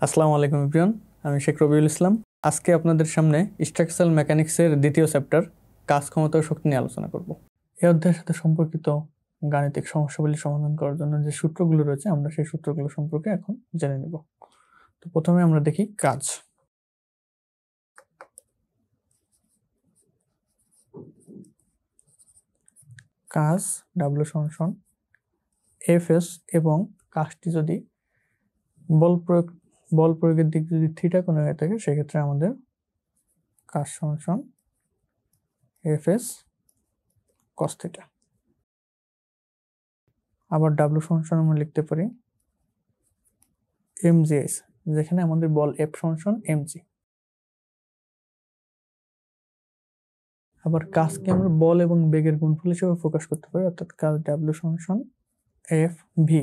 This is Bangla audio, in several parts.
আসসালামু আলাইকুম এভরিওয়ান, আমি শেখ রবিউল ইসলাম। আজকে আপনাদের সামনে স্ট্রাকচারাল মেকানিক্সের দ্বিতীয় চ্যাপ্টার কাজ ক্ষমতা ও শক্তি নিয়ে আলোচনা করব। এই অধ্যায়ের সাথে সম্পর্কিত গাণিতিক সমস্যাগুলি সমাধান করার জন্য যে সূত্রগুলো রয়েছে আমরা সেই সূত্রগুলো সম্পর্কে এখন জেনে নেব। তো প্রথমে আমরা দেখি কাজ। কাজ ডাব্লিউ সমান এফ এস এবং কাজটি যদি বল প্রয়োগের দিক যদি থিটা কোণে হয়ে থাকে সেক্ষেত্রে আমাদের কাজ সমান এফ এস কস থিটা। আবার ডাব্লিউ সমান আমরা লিখতে পারি এমজিএস, যেখানে আমাদের বল এফ সমান এমজি। আবার কাজকে আমরা বল এবং বেগের গুণফল হিসেবে প্রকাশ করতে পারি, অর্থাৎ কাজ ডাব্লিউ সমান এফ ভি।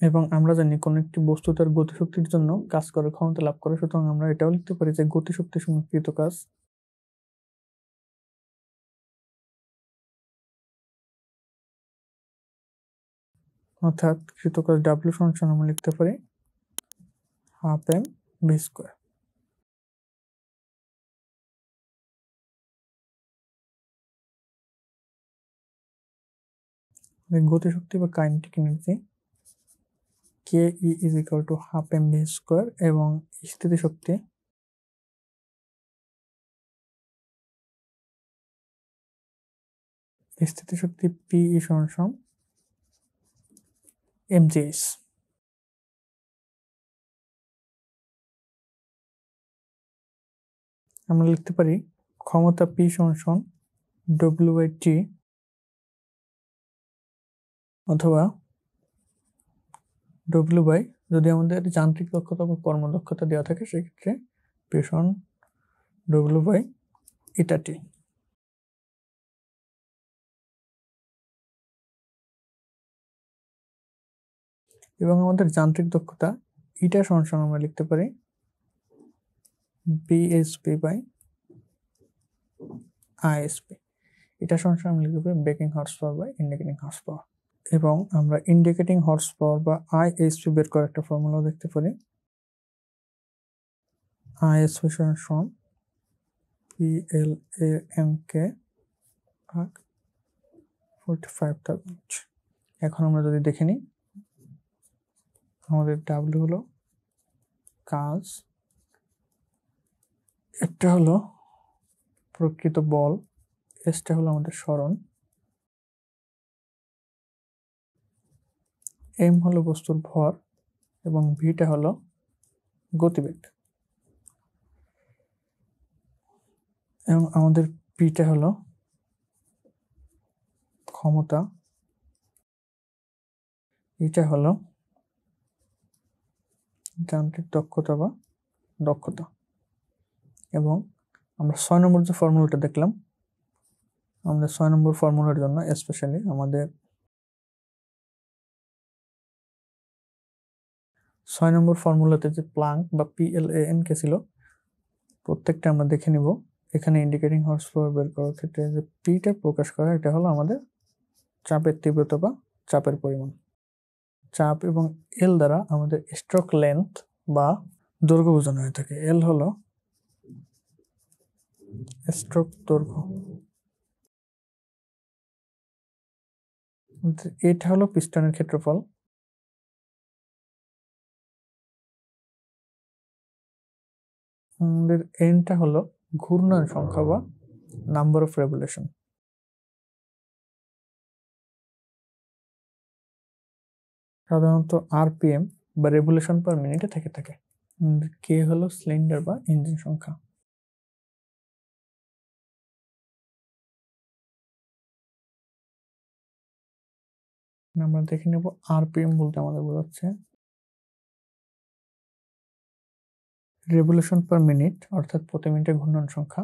এবং আমরা জানি কোন একটি বস্তু তার গতিশক্তির জন্য কাজ করার ক্ষমতা লাভ করে, সুতরাং আমরা এটাও লিখতে পারি যে গতিশক্তি সমান কৃত কাজ। অর্থাৎ কৃত কাজ ডাব্লিউ সমান আমরা লিখতে পারি হাফ এম ভি স্কোয়ার। গতিশক্তি বা kinetic energy K E is equal to half M V square এবং স্থিতিশক্তি পি ই সমান এমজিএস। আমরা লিখতে পারি ক্ষমতা পি সমান ডব্লিউ বাই টি, অথবা ডব্লিউ বাই, যদি আমাদের যান্ত্রিক দক্ষতা বা কর্মদক্ষতা দেওয়া থাকে সেক্ষেত্রে পি সমান ডব্লিউ বাই ইটা টি। এবং আমাদের যান্ত্রিক দক্ষতা ইটা সমান আমরা লিখতে পারি বিএসপি বাই আইএসপি। এটা সমান আমরা লিখতে পারি braking horse power by indicating horse power. এবং আমরা ইন্ডিকেটিং হর্স পাওয়ার বা আইএসপি বের করার একটা ফর্মুলা দেখতে পারি। আইএসপি সমান PLAMK ভাগ 45,000। এখন আমরা যদি দেখে নিই, আমাদের ডাব্লিউ হলো কাজ, একটা হলো প্রকৃত বল, এসটা হলো আমাদের সরণ, এম হলো বস্তুর ভর এবং ভিটা হলো গতিবেগ। এবং আমাদের পিটা হলো ক্ষমতা, এটা হলো যান্ত্রিক দক্ষতা বা দক্ষতা। এবং আমরা 6 নম্বর যে ফর্মুলাটা দেখলাম, আমাদের 6 নম্বর ফর্মুলার জন্য স্পেশালি আমাদের 6 নম্বর ফর্মুলাতে যে প্লাঙ্ক বা PLANK ছিল প্রত্যেকটা আমরা দেখে নিব। এখানে ইন্ডিকেটিং হর্স পাওয়ার বের করার ক্ষেত্রে যে পিটা প্রকাশ করা, এটা হলো আমাদের চাপের তীব্রতা বা চাপের পরিমাণ। চাপ এবং এল দ্বারা আমাদের স্ট্রোক লেন্থ বা দৈর্ঘ্য বোঝানো হয়ে থাকে। এল হলো স্ট্রোক দৈর্ঘ্য, এটা হলো পিস্টনের ক্ষেত্রফল, আমাদের এনটা হলো ঘূর্ণন সংখ্যা বা নাম্বার অফ রেভলিউশন। সাধারণত আরপিএম বা রেভলিউশন পার মিনিটে থেকে থাকে। কে হলো সিলিন্ডার বা ইঞ্জিন সংখ্যা। আমরা দেখে নেব আরপিএম বলতে আমাদের বোঝাচ্ছে রেভলিউশন পার মিনিট, অর্থাৎ প্রতি মিনিটে ঘূর্ণন সংখ্যা।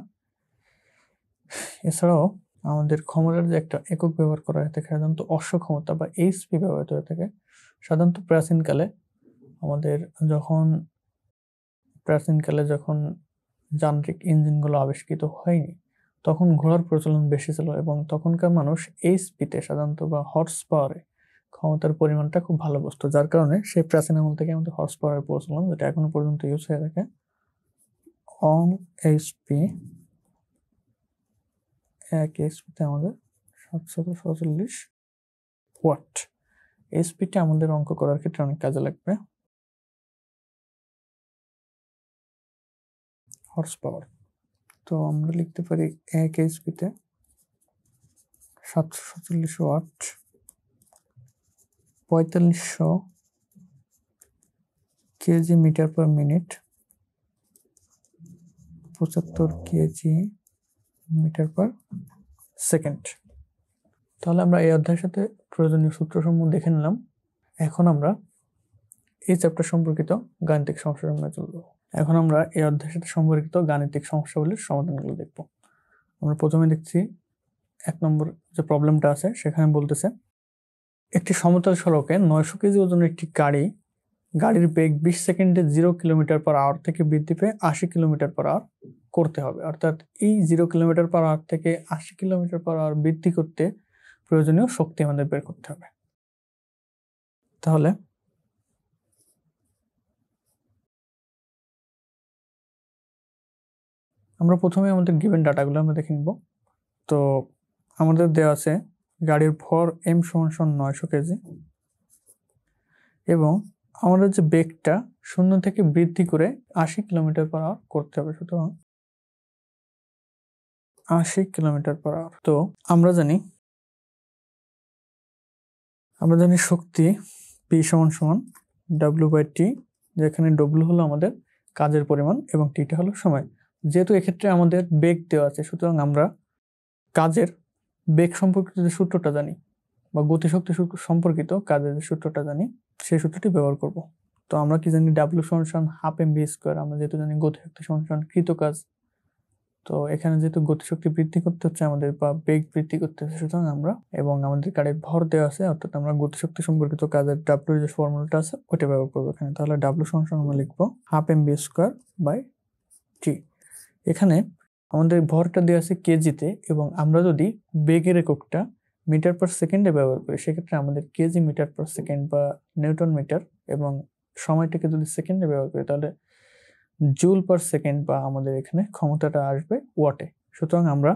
এছাড়াও আমাদের ক্ষমতার যে একটা একক ব্যবহার করা হয়ে থাকে, সাধারণত অশ্ব ক্ষমতা বা এইচপি ব্যবহৃত হয়ে থাকে। সাধারণত প্রাচীনকালে যখন যান্ত্রিক ইঞ্জিনগুলো আবিষ্কৃত হয়নি তখন ঘোড়ার প্রচলন বেশি ছিল এবং তখনকার মানুষ এইচপিতে সাধারণত বা হর্স পাওয়ারে ক্ষমতার পরিমাণটা খুব ভালো বুঝতো, যার কারণে সেই প্রাচীন আমল থেকে আমাদের হর্স পাওয়ার পৌঁছলাম, যেটা এখনো পর্যন্ত ইউজ হয়ে থাকে। অন এইচপি, 1 এইচপিতে আমাদের 747 ওয়াট। এইচপিটা আমাদের অঙ্ক করার ক্ষেত্রে অনেক কাজে লাগবে। হর্স পাওয়ার, তো আমরা লিখতে পারি 1 এইচপিতে 747 watt, 4500 KG metre per minute, 75 KG metre per second. তাহলে আমরা এই অধ্যায়ের সাথে প্রয়োজনীয় সূত্রসমূহ দেখে নিলাম। এখন আমরা এই চ্যাপ্টার সম্পর্কিত গাণিতিক সমস্যাসমূহে চলব। এখন আমরা এই অধ্যায়ের সাথে সম্পর্কিত গাণিতিক সমস্যাগুলির সমাধানগুলো দেখব। আমরা প্রথমে দেখছি 1 নম্বর যে প্রবলেমটা আছে, সেখানে বলতেছে একটি সমতল সড়কে 900 কেজি ওজনের একটি গাড়ির বেগ 20 সেকেন্ডে 0 কিলোমিটার পার আওয়ার থেকে বৃদ্ধি পেয়ে 80 কিলোমিটার পার আওয়ার করতে হবে। অর্থাৎ এই 0 কিলোমিটার পার আওয়ার থেকে 80 কিলোমিটার পার আওয়ার বৃদ্ধি করতে প্রয়োজনীয় শক্তি আমাদের বের করতে হবে। তাহলে আমরা প্রথমে আমাদের গিভেন ডাটাগুলো আমরা দেখে নিব। তো আমাদের দেওয়া আছে গাড়ির ভর m = 900 কেজি এবং আমাদের যে বেগটা 0 থেকে বৃদ্ধি করে 80 কিলোমিটার পার আওয়ার করতে হবে। সুতরাং 80 কিলোমিটার পার আওয়ার। তো আমরা জানি শক্তি P = W/T, যেখানে W হলো আমাদের কাজের পরিমাণ এবং T টা হলো সময়। যেহেতু এক্ষেত্রে আমাদের বেগ দেওয়া আছে, সুতরাং আমরা কাজের বেগ সম্পর্কিত যে সূত্রটা জানি বা গতিশক্তি সম্পর্কিত কাজের যে সূত্রটা জানি, সেই সূত্রটি ব্যবহার করব। তো আমরা কি জানি W = ½ mv²। আমরা যেহেতু জানি গতিশক্তি = কৃত কাজ, তো এখানে যেহেতু গতিশক্তি বৃদ্ধি করতে হচ্ছে আমাদের বা বেগ বৃদ্ধি করতে হচ্ছে, সুতরাং আমরা এবং আমাদের গাড়ির ভর দেওয়া আছে, অর্থাৎ আমরা গতিশক্তি সম্পর্কিত কাজের W যে ফর্মুলাটা আছে ওইটা ব্যবহার করবো এখানে। তাহলে W = আমরা লিখবো ½ mv²/t। এখানে আমাদের ভরটা দেওয়া আছে কেজিতে এবং আমরা যদি বেগের এককটা মিটার পার সেকেন্ডে ব্যবহার করি, সেক্ষেত্রে আমাদের কেজি মিটার পার সেকেন্ড বা নিউটন মিটার, এবং সময়টাকে যদি সেকেন্ডে ব্যবহার করি তাহলে জুল পার সেকেন্ড বা আমাদের এখানে ক্ষমতাটা আসবে ওয়াটে। সুতরাং আমরা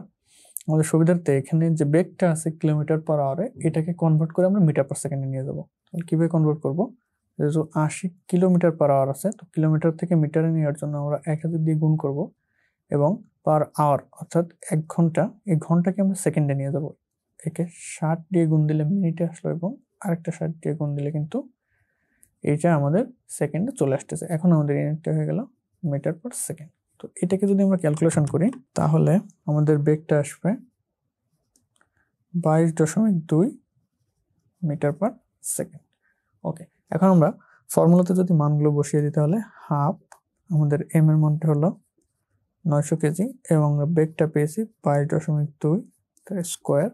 আমাদের সুবিধার্থে এখানে যে বেগটা আছে কিলোমিটার পার আওয়ারে, এটাকে কনভার্ট করে আমরা মিটার পার সেকেন্ডে নিয়ে যাব। তাহলে কিভাবে কনভার্ট করব? যেহেতু 80 কিলোমিটার পার আওয়ার আছে, তো কিলোমিটার থেকে মিটারে নেওয়ার জন্য আমরা 1000 দিয়ে গুণ করব এবং পার আওয়ার অর্থাৎ 1 ঘন্টা, এই ঘন্টাকে আমরা সেকেন্ডে নিয়ে যাব। একে 60 দিয়ে গুণ দিলে মিনিটে আসলো এবং আরেকটা 60 দিয়ে গুণ দিলে কিন্তু এইটা আমাদের সেকেন্ডে চলে আসতেছে। এখন আমাদের ইউনিটটা হয়ে গেল মিটার পার সেকেন্ড। তো এটাকে যদি আমরা ক্যালকুলেশন করি তাহলে আমাদের বেগটা আসবে 22.2 মিটার পার সেকেন্ড। ওকে, এখন আমরা ফর্মুলাতে যদি মানগুলো বসিয়ে দিই তাহলে হাফ, আমাদের এম এর মানটা হলো 900 কেজি এবং বেগটা পেয়েছি 22.2 তার স্কোয়ার,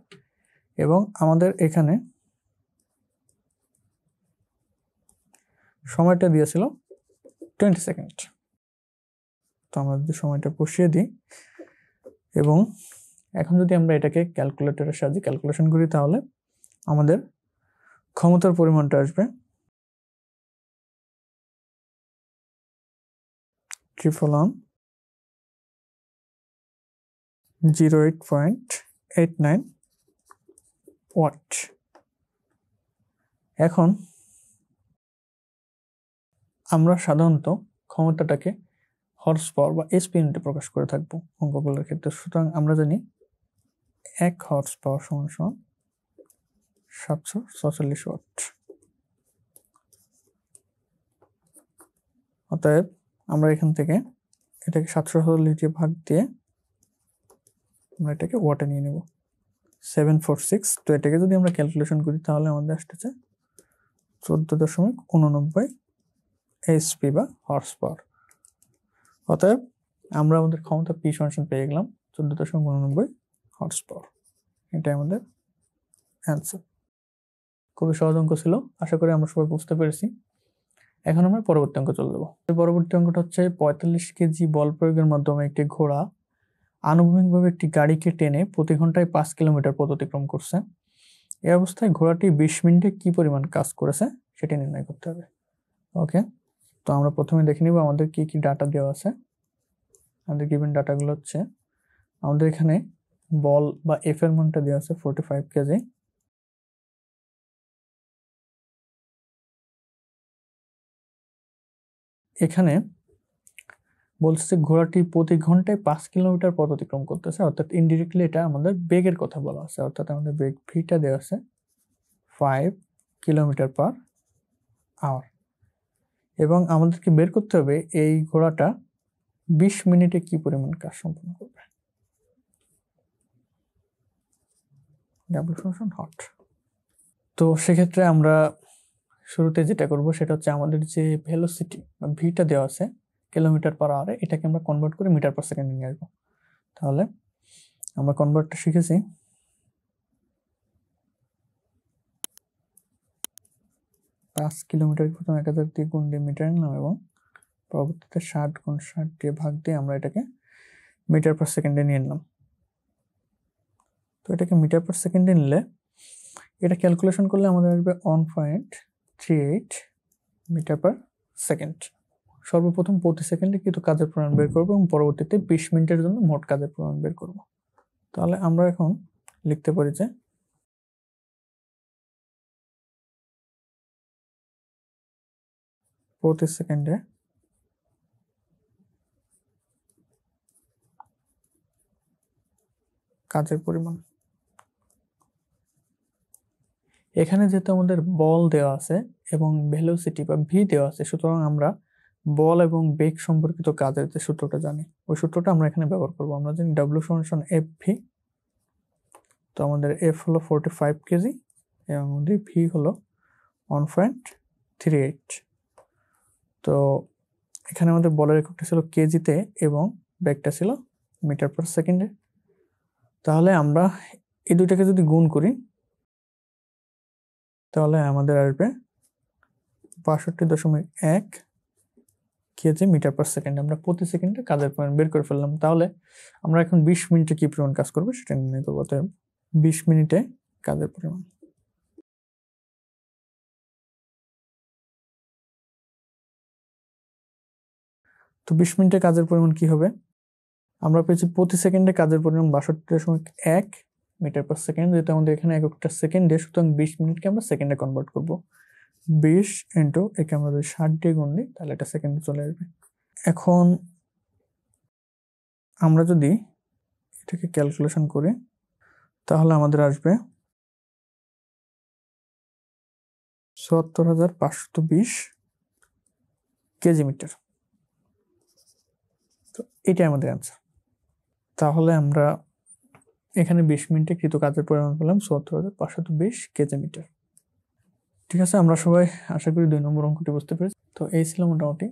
এবং আমাদের এখানে সময়টা দিয়েছিল 20 সেকেন্ড। তো আমরা যদি সময়টা বসিয়ে দিই এবং এখন যদি আমরা এটাকে ক্যালকুলেটরের সাহায্যে ক্যালকুলেশন করি তাহলে আমাদের ক্ষমতার পরিমাণটা আসবে 08.89 ওয়াট। এখন আমরা সাধারণত ক্ষমতাটাকে হর্স পাওয়ার বা এসপি ইউনিটে প্রকাশ করে থাকবো অঙ্কগুলোর ক্ষেত্রে। সুতরাং আমরা জানি 1 হর্স পাওয়ার = 746 ওয়াট। অতএব আমরা এখান থেকে এটাকে 746 দিয়ে ভাগ দিয়ে আমরা এটাকে ওয়াটে নিয়ে নেব 746। তো এটাকে যদি আমরা ক্যালকুলেশন করি তাহলে আমাদের আসতেছে 14.89 এইচপি বা হর্স পাওয়ার। অতএব আমরা আমাদের ক্ষমতা P = পেয়ে গেলাম 14.89 হর্স পাওয়ার। এটাই আমাদের অ্যান্সার। খুবই সহজ অঙ্ক ছিল, আশা করি আমরা সবাই বুঝতে পেরেছি। এখন আমরা পরবর্তী অঙ্ক চলে যাবো। পরবর্তী অঙ্কটা হচ্ছে 45 কেজি বল প্রয়োগের মাধ্যমে একটি ঘোড়া আনুভূমিকভাবে একটি গাড়িকে টেনে প্রতি ঘন্টায় 5 কিলোমিটার পথ অতিক্রম করছে। এই অবস্থায় ঘোড়াটি 20 মিনিটে কি পরিমাণ কাজ করেছে সেটি নির্ণয় করতে হবে। ওকে, তো আমরা প্রথমে দেখে নিব আমাদের কি কি ডাটা দেওয়া আছে। আমাদের গিভেন ডাটাগুলো হচ্ছে, আমাদের এখানে বল বা এফ এর মানটা দেওয়া আছে 45 কেজি। এখানে বলছে যে ঘোড়াটি প্রতি ঘন্টায় 5 কিলোমিটার পথ অতিক্রম করতেছে, অর্থাৎ ইনডিরেক্টলি এটা আমাদের বেগের কথা বলা আছে, অর্থাৎ আমাদের বেগ ভিটা দেওয়া আছে 5 কিলোমিটার পার আওয়ার, এবং আমাদেরকে বের করতে হবে এই ঘোড়াটা 20 মিনিটে কি পরিমাণ কাজ সম্পন্ন করবে। W function hot. তো সেক্ষেত্রে আমরা শুরুতে যেটা করব সেটা হচ্ছে আমাদের যে ভেলোসিটি বা ভিটা দেওয়া আছে কিলোমিটার পার আওয়ারে, এটাকে আমরা কনভার্ট করে মিটার পার সেকেন্ডে নিয়ে আসবো। তাহলে আমরা কনভার্টটা শিখেছি। 5 কিলোমিটার প্রথম 1000 দিয়ে গুণ দিয়ে মিটার নিলাম, এবং পরবর্তীতে 60 গুণ 60 দিয়ে ভাগ দিয়ে আমরা এটাকে মিটার পার সেকেন্ডে নিয়ে নিলাম। তো এটাকে মিটার পার সেকেন্ডে নিলে এটা ক্যালকুলেশন করলে আমাদের আসবে 1.38 মিটার পার সেকেন্ড। সর্বপ্রথম প্রতি সেকেন্ডে কিন্তু কাজের পরিমাণ বের করবো, এবং পরবর্তীতে 20 মিনিটের জন্য মোট কাজের পরিমাণ বের করব। তাহলে আমরা এখন লিখতে পারি যে প্রতি সেকেন্ডে কাজের পরিমাণ। এখানে যেহেতু আমাদের বল দেওয়া আছে এবং ভেলোসিটি বা ভি দেওয়া আছে, সুতরাং আমরা বল এবং বেগ সম্পর্কিত কাজের যে সূত্রটা জানি, ওই সূত্রটা আমরা এখানে ব্যবহার করব। আমরা জানি ডাব্লিউ সমান এফ ভি। তো আমাদের এফ হলো 45 কেজি এবং আমাদের ভি হলো 1.38। তো এখানে আমাদের বলের এককটা ছিল কেজিতে এবং বেগটা ছিল মিটার পার সেকেন্ডে। তাহলে আমরা এই দুইটাকে যদি গুণ করি তাহলে আমাদের আসবে 62.1 কেজি মিটার পার সেকেন্ড। আমরা প্রতি সেকেন্ডে কাজের পরিমাণ বের করে ফেললাম। তাহলে আমরা এখন 20 মিনিটে কি পরিমাণ কাজ করবো সেটা নির্ণয় করবো। অতএব 20 মিনিটে কাজের পরিমাণ। তো 20 মিনিটে কাজের পরিমাণ কি হবে? আমরা পেয়েছি প্রতি সেকেন্ডে কাজের পরিমাণ 62.1 মিটার পার সেকেন্ড, যেহেতু আমাদের এখানে এককটা সেকেন্ডে, সুতরাং 20 মিনিটকে আমরা সেকেন্ডে কনভার্ট করব। 20 ইন্টু একে আমরা যদি 60 দিয়ে গুণ দিই তাহলে এটা সেকেন্ডে চলে আসবে। এখন আমরা যদি এটাকে ক্যালকুলেশন করি তাহলে আমাদের আসবে ৭৪,৫২০ কেজি মিটার। তো এটাই আমাদের অ্যান্সার। তাহলে আমরা এখানে 20 মিনিটে কৃত কাজের পরিমাণ পেলাম ৭৪,৫২০ কেজি মিটার। ঠিক আছে, আমরা সবাই আশা করি 2 নম্বর অঙ্কটি বুঝতে পেরেছি। তো এই ছিল মোটামুটি